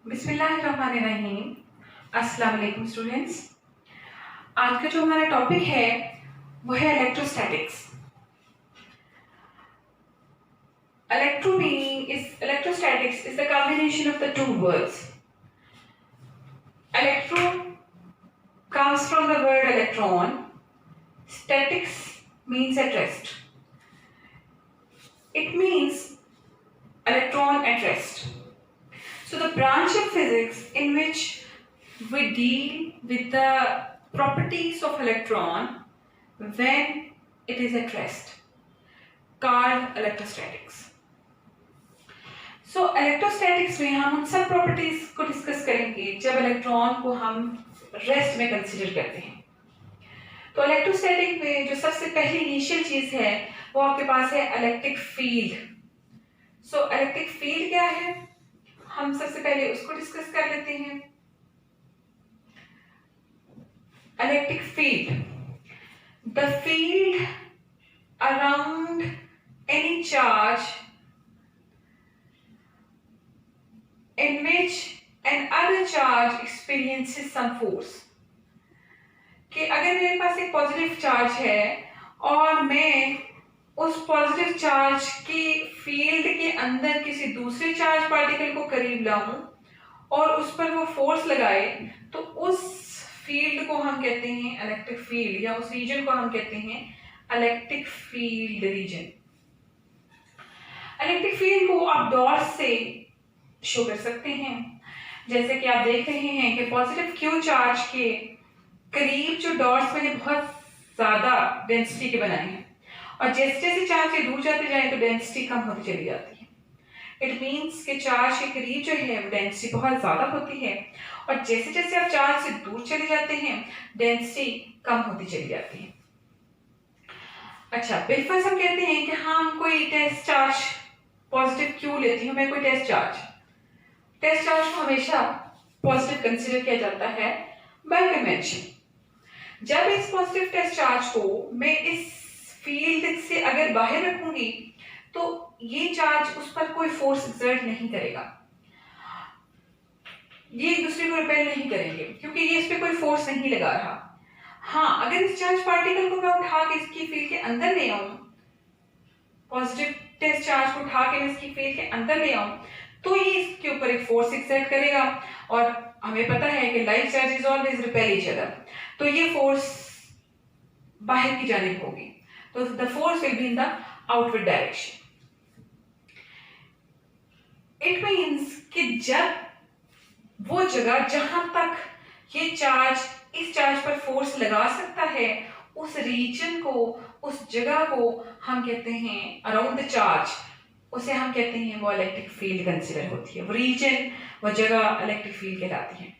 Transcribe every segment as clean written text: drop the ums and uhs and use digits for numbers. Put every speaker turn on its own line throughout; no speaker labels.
बिस्मिल्लाहिर्रहमानिर्रहीम। अस्सलाम वालेकुम स्टूडेंट्स। आज का जो हमारा टॉपिक है वो है electrostatics. Electrostatics is the combination of the two words. Electro comes from the word electron. Statics means at rest. It means electron at rest. So the branch of physics in which we deal with the properties of electron when it is at rest, called electrostatics. So electrostatics में हम उन सब properties को discuss करेंगे जब electron को हम rest में कंसीडर करते हैं। तो इलेक्ट्रोस्टैटिक में जो सबसे पहली इनिशियल चीज है वो आपके पास है electric field. So electric field क्या है, हम सबसे पहले उसको डिस्कस कर लेते हैं। Electric field, the field around any charge in which an other charge experiences some force। कि अगर मेरे पास एक पॉजिटिव चार्ज है और मैं उस पॉजिटिव चार्ज की फील्ड के अंदर किसी दूसरे चार्ज पार्टिकल को करीब लाऊं और उस पर वो फोर्स लगाए, तो उस फील्ड को हम कहते हैं इलेक्ट्रिक फील्ड, या उस रीजन को हम कहते हैं electric field region. Electric field को आप डॉट्स से शो कर सकते हैं, जैसे कि आप देख रहे हैं कि पॉजिटिव क्यू चार्ज के करीब जो डॉट्स मैंने बहुत ज्यादा डेंसिटी के बनाए हैं, और जैसे जैसे चार्ज से दूर जाते जाए तो डेंसिटी कम होती चली जाती है। इट मीन्स कि चार्ज के करीब जो है डेंसिटी बहुत ज्यादा होती है, और जैसे जैसे आप चार्ज से दूर चले जाते हैं डेंसिटी कम होती चली जाती है। अच्छा, बिलफर्ज हम कहते हैं कि हम कोई टेस्ट चार्ज पॉजिटिव क्यू लेती हूँ, मैं कोई टेस्ट चार्ज को हमेशा पॉजिटिव कंसीडर किया जाता है बाय कन्वेंशन। जब इस पॉजिटिव टेस्ट चार्ज को मैं इस फील्ड से अगर बाहर रखूंगी तो ये चार्ज उस पर कोई फोर्स एक्सर्ट नहीं करेगा, ये एक दूसरे को रिपेल नहीं करेंगे क्योंकि ये इस पे कोई फोर्स नहीं लगा रहा। हाँ, अगर इस चार्ज पार्टिकल को मैं उठा के इसकी फील्ड के अंदर ले आऊं, पॉजिटिव टेस्ट चार्ज को उठा के मैं इसकी फील्ड के अंदर ले आऊं, तो ये इसके ऊपर एक फोर्स एक्सर्ट करेगा, और हमें पता है कि like charges always repel each other, तो ये फोर्स बाहर की जानिब होगी, तो the force will be in the outward direction. It means कि जब वो जगह जहां तक ये चार्ज इस चार्ज पर फोर्स लगा सकता है, उस रीजन को, उस जगह को हम कहते हैं अराउंड द चार्ज, उसे हम कहते हैं वो इलेक्ट्रिक फील्ड कंसीडर होती है। वो रीजन, वो जगह इलेक्ट्रिक फील्ड कहलाती है।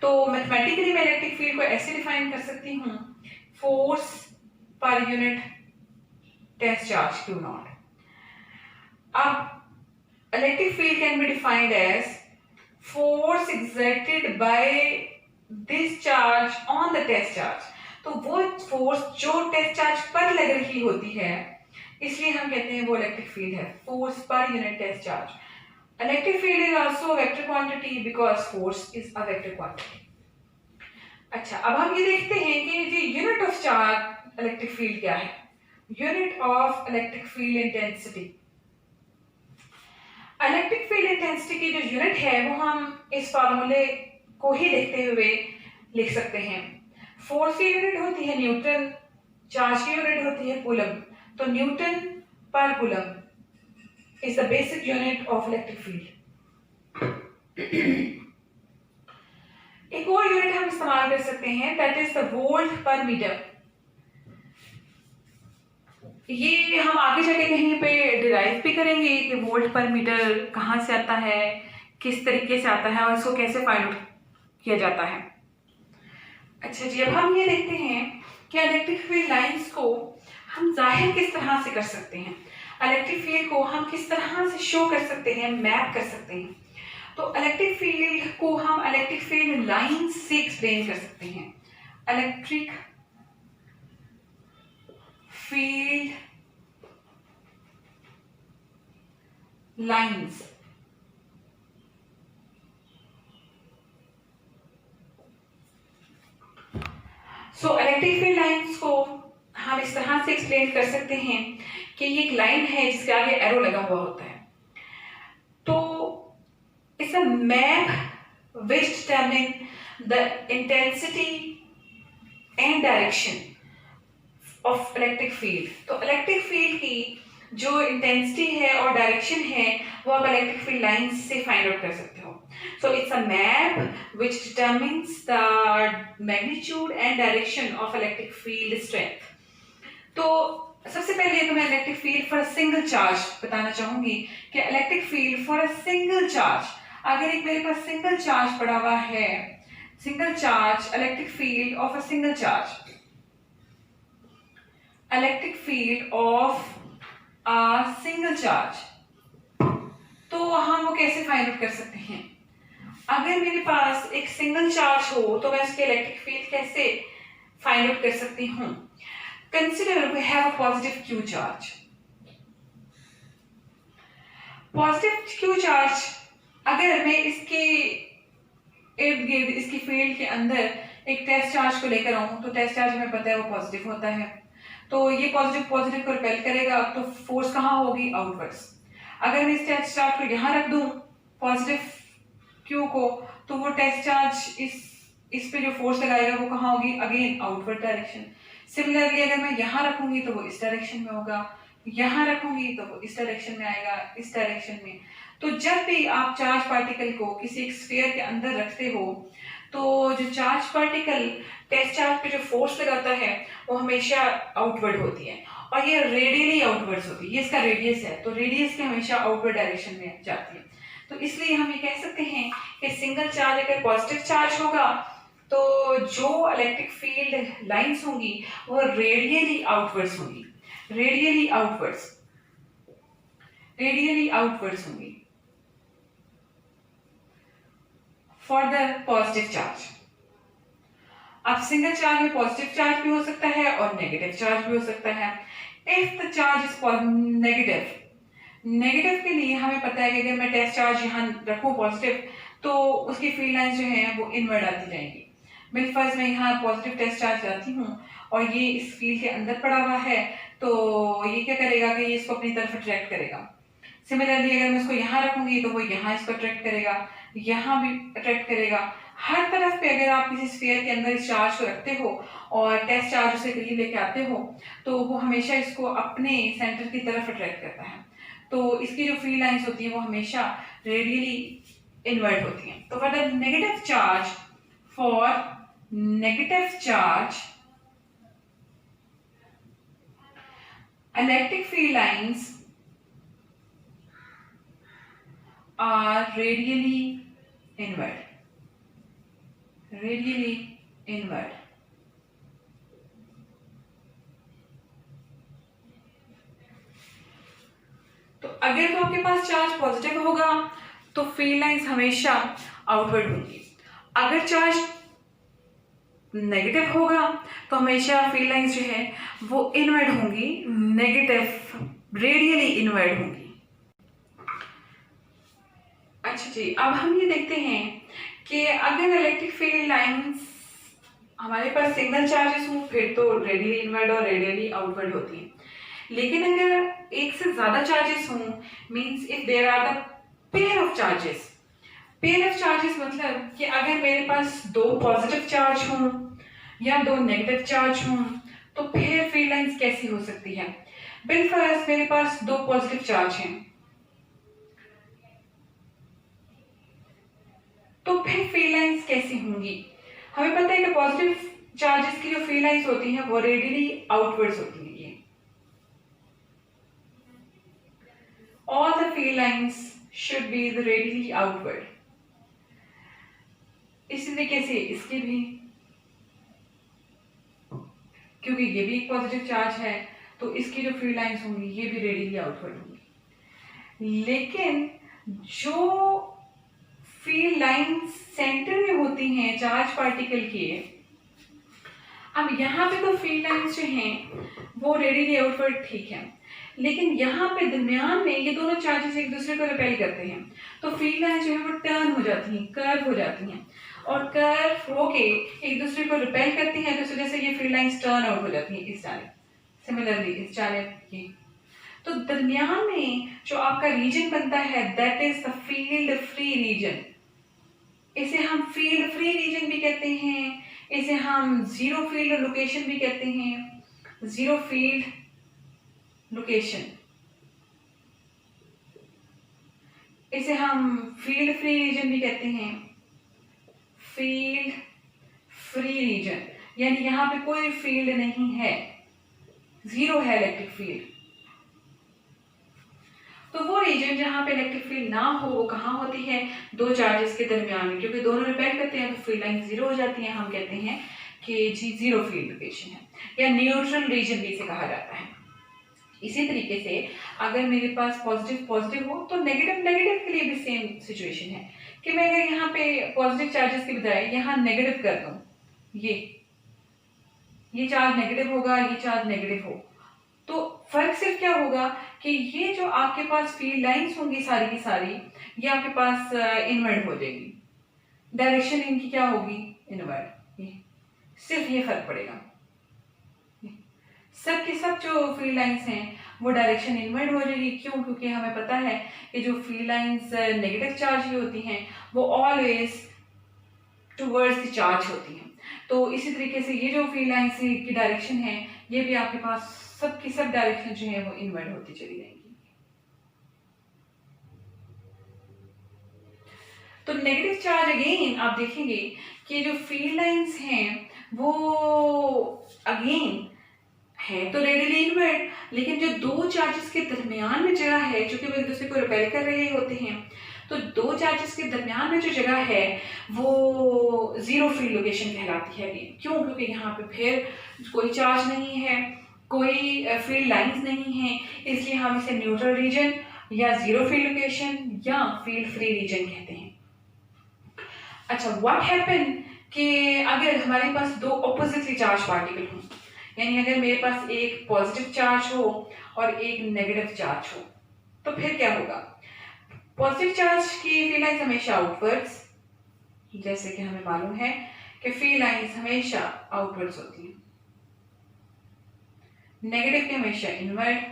तो मैथमेटिकली मैं इलेक्ट्रिक फील्ड को ऐसे डिफाइन कर सकती हूँ, फोर्स पर unit test charge Q naught. अब electric field can be defined as force exerted by this charge on the test charge. तो वो फोर्स जो टेस्ट चार्ज पर लग रही होती है, इसलिए हम कहते हैं वो इलेक्ट्रिक फील्ड है, फोर्स पर unit test charge. Electric field is also vector quantity because force is a vector quantity. अच्छा, अब हम ये देखते हैं कि जी unit of charge electric field क्या है। Unit of electric field intensity, electric field intensity की जो यूनिट है वो हम इस फार्मूले को ही देखते हुए लिख सकते हैं। फोर्स की यूनिट होती है न्यूटन, चार्ज की यूनिट होती है कूलम, तो न्यूटन पर coulomb is the basic unit of electric field. एक और यूनिट हम इस्तेमाल कर सकते हैं, दैट इज द वोल्ट पर मीटर। ये हम आगे जाके कहीं पे डिराइव भी करेंगे कि वोल्ट पर मीटर कहाँ से आता है, किस तरीके से आता है और इसको कैसे फाइंड आउट किया जाता है। अच्छा जी, अब हम ये देखते हैं कि इलेक्ट्रिक फील्ड लाइंस को हम जाहिर किस तरह से कर सकते हैं, इलेक्ट्रिक फील्ड को हम किस तरह से शो कर सकते हैं, मैप कर सकते हैं। तो इलेक्ट्रिक फील्ड को हम इलेक्ट्रिक फील्ड लाइंस से एक्सप्लेन कर सकते हैं। Electric field lines, so electric field lines को हम इस तरह से एक्सप्लेन कर सकते हैं कि ये एक लाइन है जिसके आगे एरो लगा हुआ होता है। तो it's a map which determine the intensity and direction of electric field. तो इलेक्ट्रिक फील्ड की जो इंटेंसिटी है और डायरेक्शन है वो आप इलेक्ट्रिक फील्ड लाइंस से फाइंड आउट कर सकते हो। So it's a map which determines the magnitude and direction of electric field strength. तो सबसे पहले तो मैं electric field for a single charge बताना चाहूंगी कि electric field for a single charge, अगर एक मेरे पास सिंगल चार्ज पड़ा हुआ है, single charge electric field of a single charge, electric field of a single charge, तो हम वो कैसे फाइंड आउट कर सकते हैं? अगर मेरे पास एक सिंगल चार्ज हो तो मैं उसके इलेक्ट्रिक फील्ड कैसे फाइंड आउट कर सकती हूँ? Consider we have a positive Q charge. Positive Q charge अगर मैं इसके इर्द गिर्द इसकी फील्ड के अंदर एक टेस्ट चार्ज को लेकर आऊं तो टेस्ट चार्ज हमें पता है वो पॉजिटिव होता है, तो ये पॉजिटिव पॉजिटिव को रिपेल करेगा, तो फोर्स कहाँ होगी? आउटवर्ड्स। अगर मैं इस टेस्ट चार्ज को यहाँ रख दूं पॉजिटिव क्यू को, तो वो टेस्ट चार्ज इस पे जो फोर्स लगाएगा वो कहाँ होगी? Again outward direction. सिमिलरली अगर मैं यहाँ रखूंगी तो वो इस डायरेक्शन में होगा, यहाँ रखूंगी तो वो इस डायरेक्शन में आएगा, इस डायरेक्शन में। तो जब भी आप चार्ज पार्टिकल को किसी एक स्फीयर के अंदर रखते हो तो जो चार्ज पार्टिकल टेस्ट चार्ज पे जो फोर्स लगाता है वो हमेशा आउटवर्ड होती है और ये रेडियली आउटवर्ड्स होती है। ये इसका रेडियस है, तो रेडियस के हमेशा आउटवर्ड डायरेक्शन में जाती है। तो इसलिए हम ये कह सकते हैं कि सिंगल चार्ज अगर पॉजिटिव चार्ज होगा तो जो इलेक्ट्रिक फील्ड लाइंस होंगी वो रेडियली आउटवर्ड्स होंगी, रेडियली आउटवर्ड्स, रेडियली आउटवर्ड्स होंगी फॉर द पॉजिटिव चार्ज। अब सिंगल चार्ज में पॉजिटिव चार्ज भी हो सकता है और नेगेटिव चार्ज भी हो सकता है। If the charge is negative, negative के लिए हमें पता है कि अगर मैं टेस्ट चार्ज यहाँ रखूँ पॉजिटिव तो उसकी फील्ड लाइंस जो हैं वो इनवर्ड आती जाएंगी। मिल फर्ज मैं यहाँ पॉजिटिव टेस्ट चार्ज लाती हूँ और ये इस फील्ड के अंदर पड़ा हुआ है, तो ये क्या करेगा कि ये इसको अपनी तरफ अट्रैक्ट करेगा। सिमिलरली अगर मैं इसको यहाँ रखूंगी तो वो यहाँ इसको अट्रैक्ट करेगा, यहाँ भी अट्रैक्ट करेगा। हर तरफ पे अगर आप किसी स्फीयर के अंदर इस चार्ज को रखते हो और टेस्ट चार्ज उसे करीब लेके आते हो तो वो हमेशा इसको अपने सेंटर की तरफ अट्रैक्ट करता है। तो इसकी जो फील्ड लाइंस होती हैं वो हमेशा रेडियली इनवर्ट होती हैं। तो for the negative charge, for negative charge electric field lines are radially inward, radially inward। तो अगर तो आपके पास चार्ज पॉजिटिव होगा तो फील्ड लाइंस हमेशा आउटवर्ड होंगी, अगर चार्ज नेगेटिव होगा तो हमेशा फील्ड लाइंस जो है वो इनवर्ड होंगी, नेगेटिव रेडियली इनवर्ड होंगी। अच्छा जी, अब हम ये देखते हैं कि अगर इलेक्ट्रिक फील्ड लाइंस हमारे पास सिंगल चार्जेस हों फिर तो रेडियली इनवर्ड और रेडियली आउटवर्ड होती हैं, लेकिन अगर एक से ज्यादा चार्जेस हों, means if there are the pair of charges, pair of charges मतलब कि अगर मेरे पास दो पॉजिटिव चार्ज हों या दो नेगेटिव चार्ज हों तो फिर फील्ड लाइंस कैसी हो सकती है? बिलफर्ज मेरे पास दो पॉजिटिव चार्ज हैं तो फिर फील्ड लाइंस कैसी होंगी? हमें पता है कि पॉजिटिव चार्जेस की जो फील्ड लाइंस होती हैं वो रेडियली आउटवर्ड्स होती हैं। ये all the field lines should be the radially outward. इसी तरीके से इसके भी, क्योंकि ये भी एक पॉजिटिव चार्ज है तो इसकी जो फील्ड लाइंस होंगी ये भी रेडियली आउटवर्ड होंगी। लेकिन जो फील्ड लाइंस सेंटर में होती हैं चार्ज पार्टिकल के, अब यहाँ पे तो फील्ड लाइंस जो हैं वो रेडियली आउटवर्ड ठीक है, लेकिन यहाँ पे दरमियान में ये दोनों चार्जेस एक दूसरे को रिपेल करते हैं तो फील्ड लाइंस जो है वो टर्न हो हो जाती हैं, कर्व हो जाती हैं, और कर्व होके एक दूसरे को रिपेल करती हैं, तो इस वजह से ये फील्ड लाइंस टर्न आउट हो जाती हैं इस जानिब, सिमिलरली इस जानिब की। तो दरमियान में जो आपका रीजन बनता है that is the field free region. इसे हम फील्ड फ्री रीजन भी कहते हैं, इसे हम जीरो फील्ड लोकेशन भी कहते हैं, जीरो फील्ड लोकेशन, इसे हम फील्ड फ्री रीजन भी कहते हैं, फील्ड फ्री रीजन, यानी यहाँ पे कोई फील्ड नहीं है, जीरो है इलेक्ट्रिक फील्ड। तो वो रीजन जहाँ पे इलेक्ट्रिक फील्ड ना हो वो कहाँ होती है, दो चार्जेस के दरमियान में, क्योंकि दोनों रिपेल करते हैं तो फील्ड लाइन जीरो हो जाती है, हम कहते हैं कि जी जीरो फील्ड लोकेशन है, या न्यूट्रल रीजन भी इसे कहा जाता है। इसी तरीके से अगर मेरे पास पॉजिटिव पॉजिटिव हो तो नेगेटिव नेगेटिव के लिए भी सेम सिचुएशन है, कि मैं अगर यहाँ पे पॉजिटिव चार्जेस के बजाय यहाँ नेगेटिव कर दूँ, ये चार्ज नेगेटिव होगा, ये चार्ज नेगेटिव हो, तो फर्क सिर्फ क्या होगा कि ये जो आपके पास फील्ड लाइंस होंगी सारी की सारी, ये आपके पास इनवर्ट हो जाएगी, डायरेक्शन इनकी क्या होगी, इनवर्ट, सिर्फ ये फर्क पड़ेगा। सब की सब जो फील्ड लाइंस हैं वो डायरेक्शन इनवर्ट हो जाएगी, क्यों, क्योंकि हमें पता है कि जो फील्ड लाइंस नेगेटिव चार्ज की होती हैं वो ऑलवेज टुवर्ड्स द चार्ज होती हैं। तो इसी तरीके से ये जो फील्ड लाइंस की डायरेक्शन है ये भी आपके पास सब की सब डायरेक्शन जो है वो इनवर्ट होती चली जाएंगी। तो नेगेटिव चार्ज अगेन आप देखेंगे कि जो फील्ड लाइंस हैं वो अगेन है तो रेडियली इनवर्ट, लेकिन जो दो चार्जेस के दरमियान में जगह है, जो कि वो एक दूसरे को रिपेल कर रहे होते हैं, तो दो चार्जेस के दरमियान में जो जगह है वो जीरो फील्ड लोकेशन कहलाती है। क्यों, क्योंकि यहाँ पे फिर कोई चार्ज नहीं है, कोई फील्ड लाइंस नहीं है, इसलिए हम इसे न्यूट्रल रीजन या जीरो फील्ड लोकेशन या फील्ड फ्री रीजन कहते हैं। अच्छा, व्हाट हैपन कि अगर हमारे पास दो ऑपोजिटली चार्ज पार्टिकल हों, यानी अगर मेरे पास एक पॉजिटिव चार्ज हो और एक नेगेटिव चार्ज हो, तो फिर क्या होगा, पॉजिटिव चार्ज की फील्ड लाइंस हमेशा आउटवर्ड्स, जैसे कि हमें मालूम है कि फील्ड लाइंस हमेशा आउटवर्ड्स होती हैं, नेगेटिव के हमेशा इनवर्ड।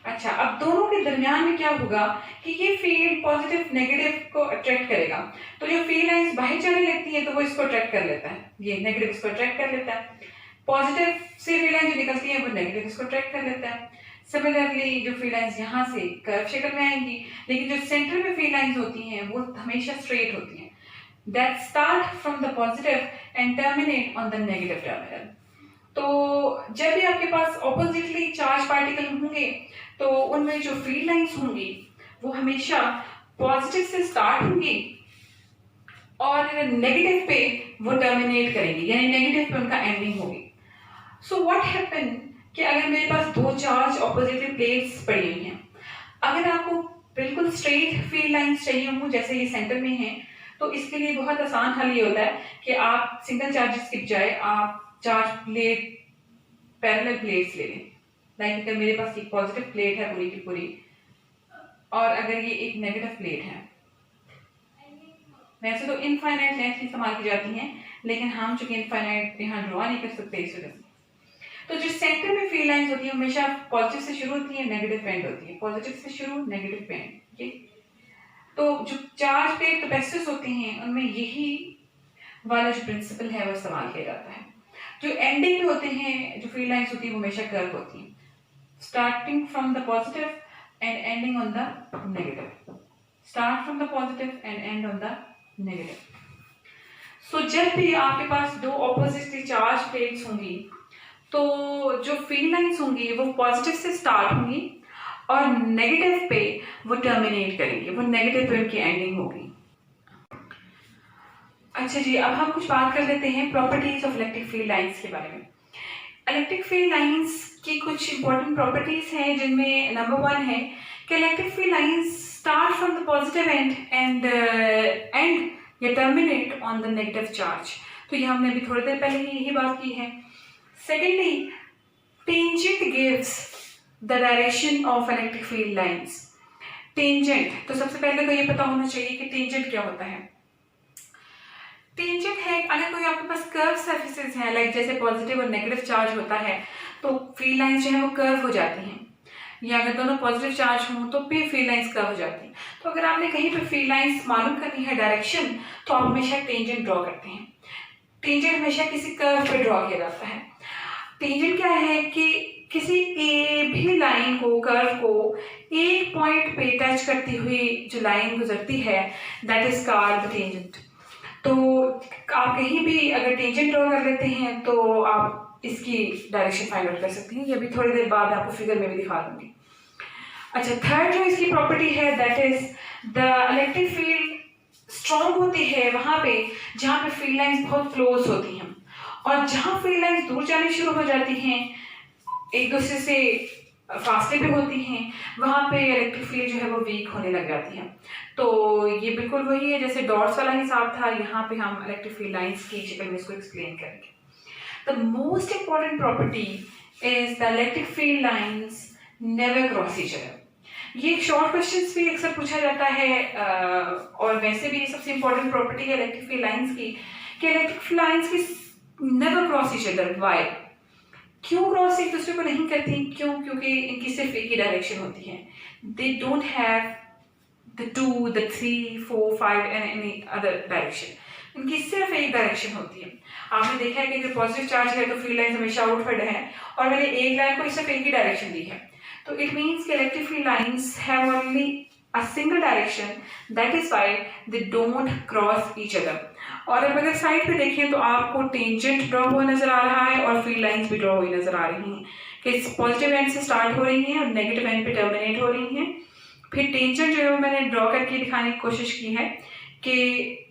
अच्छा, अब दोनों के दरमियान में क्या होगा कि ये फील्ड पॉजिटिव नेगेटिव को अट्रैक्ट करेगा, तो जो फील्ड लाइंस बाहर चलने लगती है तो वो इसको अट्रैक्ट कर लेता है, ये नेगेटिव इसको अट्रैक्ट कर लेता है, पॉजिटिव से फील्ड लाइन जो निकलती है वो नेगेटिव इसको अट्रैक्ट कर लेता है। सिमिलरली जो फील्ड लाइंस यहाँ से कर्व शक्ल में आएंगी, लेकिन जो सेंटर में फील्ड लाइंस होती हैं वो हमेशा स्ट्रेट होती हैं, that start from the positive and terminate on the negative terminal. तो जब भी आपके पास ऑपोजिटली चार्ज पार्टिकल होंगे तो उनमें जो फील्ड लाइंस होंगी वो हमेशा पॉजिटिव से स्टार्ट होंगी और नेगेटिव पे वो टर्मिनेट करेंगी, यानी नेगेटिव पे उनका एंडिंग होगी। सो व्हाट हैपन कि अगर मेरे पास दो चार्ज ऑपोजिटली प्लेट्स पड़ी हुई हैं, अगर आपको बिल्कुल स्ट्रेट फील्ड लाइंस चाहिए हों जैसे ये सेंटर में है, तो इसके लिए बहुत आसान हल ये होता है कि आप सिंगल चार्जेस के बजाय आप चार्ज प्लेट पैरेलल प्लेट्स ले लें। लाइक अगर मेरे पास एक पॉजिटिव प्लेट है पूरी की पूरी और अगर ये एक नेगेटिव प्लेट है, वैसे तो इनफाइनाइट लेंथ इस्तेमाल की जाती हैं, लेकिन हम चूंकि इनफाइनाइट यहाँ ड्रॉ नहीं कर सकते इस वजह से, तो जो सेंटर में फील्ड लाइंस होती है हमेशा पॉजिटिव से शुरू होती है, नेगेटिव एंड होती है, पॉजिटिव से शुरू नेगेटिव एंड। तो जो चार्ज प्लेट कैपेसिटर्स होते हैं उनमें यही वाला जो प्रिंसिपल है वो इस्तेमाल किया जाता है। जो एंडिंग में होते हैं जो फील्ड लाइंस होती है वो हमेशा कर्व होती हैं, starting from the positive end ending on the negative, start from the positive end end on the negative. So जब भी आपके पास दो ऑपोजिटली चार्ज प्लेट्स होंगी तो जो फील्ड लाइंस होंगी वो पॉजिटिव से स्टार्ट होंगी और नेगेटिव पे वो टर्मिनेट करेंगे, वो नेगेटिव पे उनकी एंडिंग होगी। अच्छा जी, अब हम कुछ बात कर लेते हैं properties of electric field lines के बारे में। इलेक्ट्रिक फील्ड लाइंस की कुछ इंपॉर्टेंट प्रॉपर्टीज हैं जिनमें नंबर 1 है कि electric field lines start from the positive end या terminate on the negative charge. तो ये हमने अभी थोड़ी देर पहले ही यही बात की है। Secondly, tangent gives the direction of electric field lines. Tangent, तो सबसे पहले तो ये पता होना चाहिए कि टेंजेंट क्या होता है। टेंजेंट है अगर कोई आपके पास कर्व सर्फेसेस हैं, लाइक जैसे पॉजिटिव और नेगेटिव चार्ज होता है तो फील्ड लाइंस जो है वो कर्व हो जाती हैं, या अगर दोनों पॉजिटिव चार्ज हों तो भी फील्ड लाइंस कर्व हो जाती हैं। तो अगर आपने कहीं पे फील्ड लाइंस मालूम करनी है डायरेक्शन, तो आप हमेशा टेंजेंट ड्रॉ करते हैं। टेंजेंट हमेशा किसी कर्व पे ड्रॉ किया जाता है। टेंजेंट क्या है कि किसी ए भी लाइन को, कर्व को एक पॉइंट पे टच करती हुई जो लाइन गुजरती है, that is called the tangent. तो आप कहीं भी अगर टेंजेंट ड्रॉ कर लेते हैं तो आप इसकी डायरेक्शन फाइंड आउट कर सकते हैं। ये अभी थोड़ी देर बाद आपको फिगर में भी दिखा दूंगी। अच्छा, थर्ड जो इसकी प्रॉपर्टी है that is the electric field strong होती है वहाँ पे जहाँ पे फील्ड लाइंस बहुत क्लोज होती हैं, और जहाँ फील्ड लाइंस दूर जानी शुरू हो जाती हैं, एक दूसरे से फासले पे होती हैं, वहाँ पे इलेक्ट्रिक फील्ड जो है वो वीक होने लग जाती है। तो ये बिल्कुल वही है जैसे डॉट्स वाला हिसाब था, यहाँ पे हम इलेक्ट्रिक फील्ड लाइंस की शक्ल में इसको एक्सप्लेन करेंगे। The most important property is the electric field lines never cross each other. ये शॉर्ट क्वेश्चंस भी अक्सर पूछा जाता है, और वैसे भी सबसे इंपॉर्टेंट प्रॉपर्टी है इलेक्ट्रिक फील्ड लाइंस की कि इलेक्ट्रिक फील्ड लाइंस की never cross each other. Why? क्यों क्रॉस एक दूसरे को नहीं करती? क्यों? क्योंकि इनकी सिर्फ एक ही डायरेक्शन होती है। They don't have the 2, the 3, 4, 5 and any other direction. इनकी सिर्फ एक डायरेक्शन होती है। आपने देखा है कि अगर पॉजिटिव चार्ज है तो फील्ड लाइन हमेशा आउटवर्ड है, और मैंने एक लाइन को सिर्फ एक ही डायरेक्शन दी है। तो इट मीन्स कि electric field lines have only a single direction, that is why they don't cross each other. और अब अगर साइड पे देखें तो आपको टेंजेंट ड्रॉ हुआ नजर आ रहा है और फील्ड लाइंस भी ड्रॉ हुई नजर आ रही हैं कि पॉजिटिव एंड से स्टार्ट हो रही हैं और नेगेटिव एंड पे टर्मिनेट हो रही हैं। फिर टेंजेंट जो है वो मैंने ड्रॉ करके दिखाने की कोशिश की है कि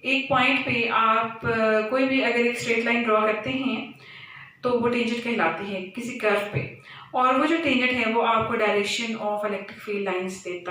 एक पॉइंट पे आप कोई भी अगर एक स्ट्रेट लाइन ड्रॉ करते हैं तो वो टेंजेंट कहलाती है किसी कर्व पे, और वो जो टेंजेंट है वो आपको direction of electric field lines देता है।